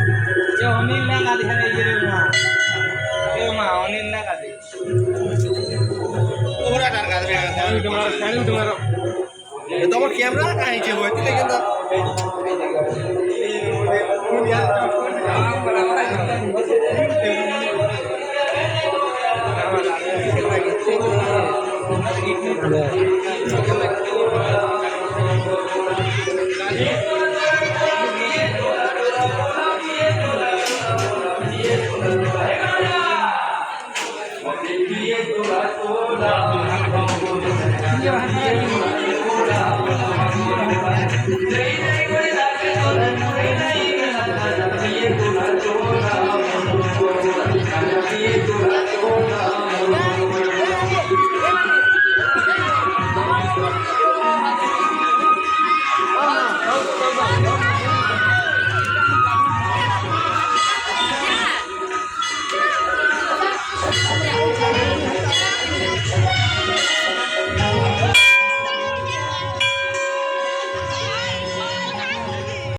ये अनिल ना गादी है ये मा अनिल ना गादी पूरा डर का दे तुम्हारा तो कैमरा कहाँ है वो लेकिन